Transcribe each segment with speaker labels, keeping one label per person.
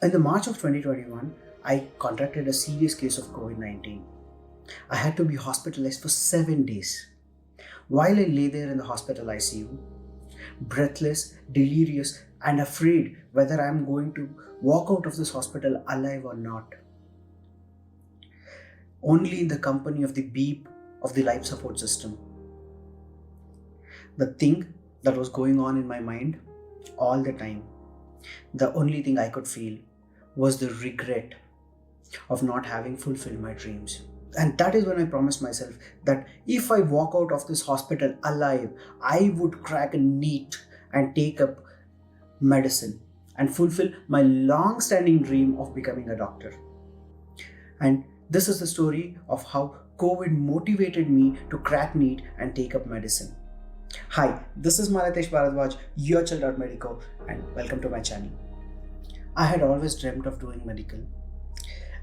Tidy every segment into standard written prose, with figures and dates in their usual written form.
Speaker 1: In the March of 2021, I contracted a serious case of COVID-19. I had to be hospitalized for 7 days. While I lay there in the hospital ICU, breathless, delirious, and afraid whether I am going to walk out of this hospital alive or not, only in the company of the beep of the life support system. The thing that was going on in my mind all the time, the only thing I could feel was the regret of not having fulfilled my dreams. And that is when I promised myself that if I walk out of this hospital alive, I would crack a NEET and take up medicine and fulfill my long standing dream of becoming a doctor. And this is the story of how COVID motivated me to crack NEET and take up medicine. Hi, this is Malatesh Bharadwaj, your childhood medico, and welcome to my channel. I had always dreamt of doing medical.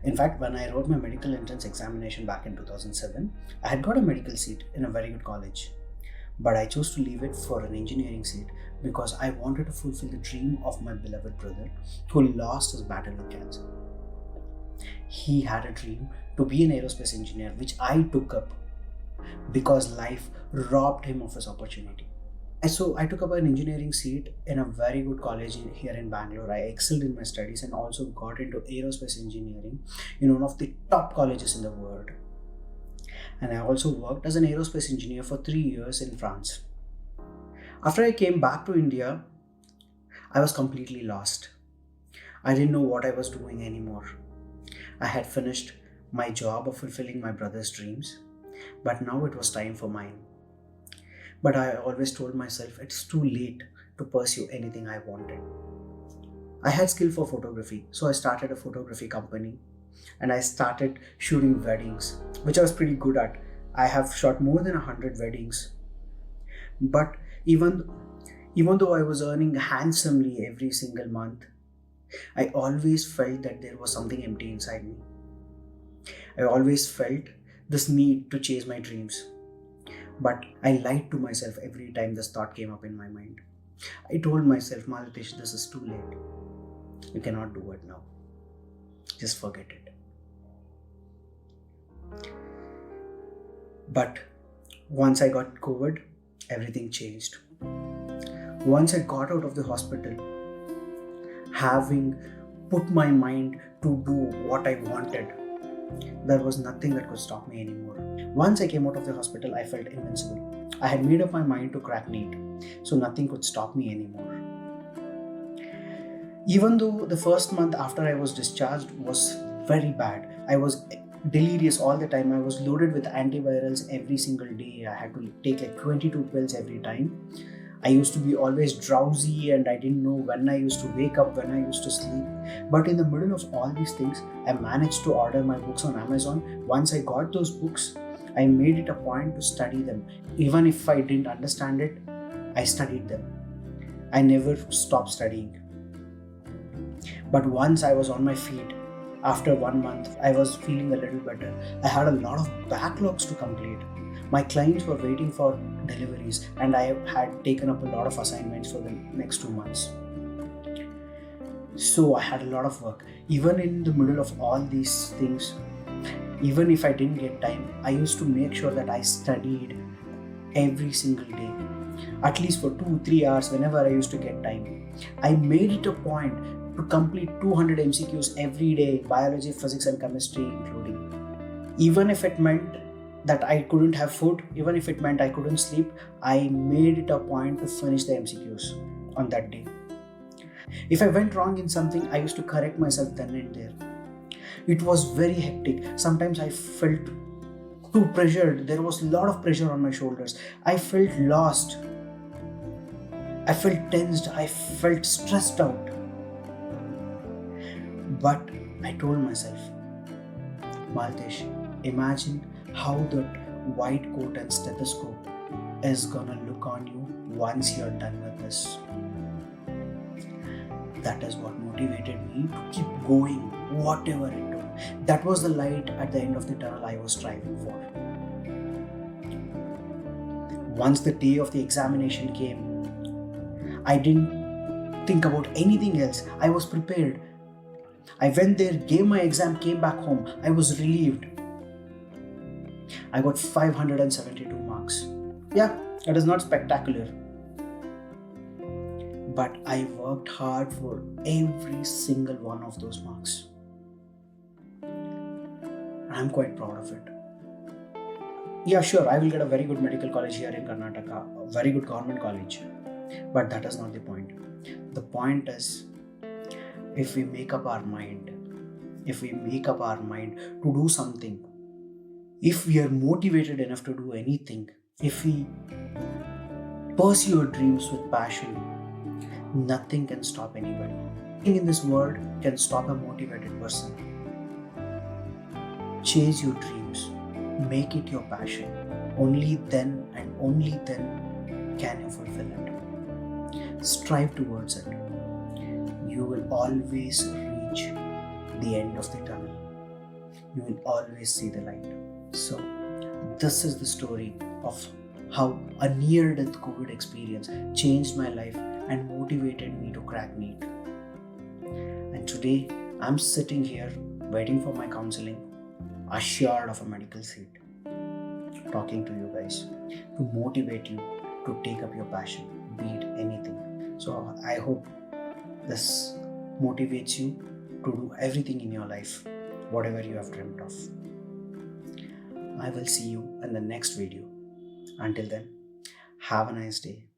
Speaker 1: In fact, when I wrote my medical entrance examination back in 2007, I had got a medical seat in a very good college. But I chose to leave it for an engineering seat because I wanted to fulfill the dream of my beloved brother who lost his battle with cancer. He had a dream to be an aerospace engineer, which I took up because life robbed him of his opportunity. And so I took up an engineering seat in a very good college here in Bangalore. I excelled in my studies and also got into aerospace engineering in one of the top colleges in the world. And I also worked as an aerospace engineer for 3 years in France. After I came back to India, I was completely lost. I didn't know what I was doing anymore. I had finished my job of fulfilling my brother's dreams, but now it was time for mine. But I always told myself it's too late to pursue anything I wanted. I had skill for photography, so I started a photography company and I started shooting weddings, which I was pretty good at. I have shot more than 100 weddings. But even though I was earning handsomely every single month, I always felt that there was something empty inside me. I always felt this need to chase my dreams. But I lied to myself every time this thought came up in my mind. I told myself, Malatish, this is too late. You cannot do it now. Just forget it. But once I got COVID, everything changed. Once I got out of the hospital, having put my mind to do what I wanted, there was nothing that could stop me anymore. Once I came out of the hospital, I felt invincible. I had made up my mind to crack NEET, so nothing could stop me anymore. Even though the first month after I was discharged was very bad, I was delirious all the time. I was loaded with antivirals every single day. I had to take like 22 pills every time. I used to be always drowsy and I didn't know when I used to wake up, when I used to sleep. But in the middle of all these things, I managed to order my books on Amazon. Once I got those books, I made it a point to study them. Even if I didn't understand it, I studied them. I never stopped studying. But once I was on my feet, after 1 month, I was feeling a little better. I had a lot of backlogs to complete. My clients were waiting for deliveries and I had taken up a lot of assignments for the next 2 months. So I had a lot of work. Even in the middle of all these things, even if I didn't get time, I used to make sure that I studied every single day, at least for 2-3 hours whenever I used to get time. I made it a point to complete 200 MCQs every day, biology, physics and chemistry including. Even if it meant that I couldn't have food, even if it meant I couldn't sleep, I made it a point to finish the MCQs on that day. If I went wrong in something, I used to correct myself then and there. It was very hectic. Sometimes I felt too pressured. There was a lot of pressure on my shoulders. I felt lost. I felt tensed. I felt stressed out. But I told myself, Maltesh, imagine how that white coat and stethoscope is gonna look on you once you're done with this. That is what motivated me to keep going, whatever it took. That was the light at the end of the tunnel I was striving for. Once the day of the examination came, I didn't think about anything else. I was prepared. I went there, gave my exam, came back home. I was relieved. I got 572 marks. Yeah, it is not spectacular. But I worked hard for every single one of those marks. I'm quite proud of it. Yeah, sure, I will get a very good medical college here in Karnataka, a very good government college. But that is not the point. The point is, if we make up our mind to do something, if we are motivated enough to do anything, if we pursue our dreams with passion, nothing can stop anybody. Nothing in this world can stop a motivated person. Chase your dreams, make it your passion. Only then and only then can you fulfill it. Strive towards it. You will always reach the end of the tunnel. You will always see the light. So, this is the story of how a near-death COVID experience changed my life and motivated me to crack NEET. And today, I'm sitting here waiting for my counseling, assured of a medical seat, talking to you guys to motivate you to take up your passion, be it anything. So I hope this motivates you to do everything in your life, whatever you have dreamt of. I will see you in the next video. Until then, have a nice day.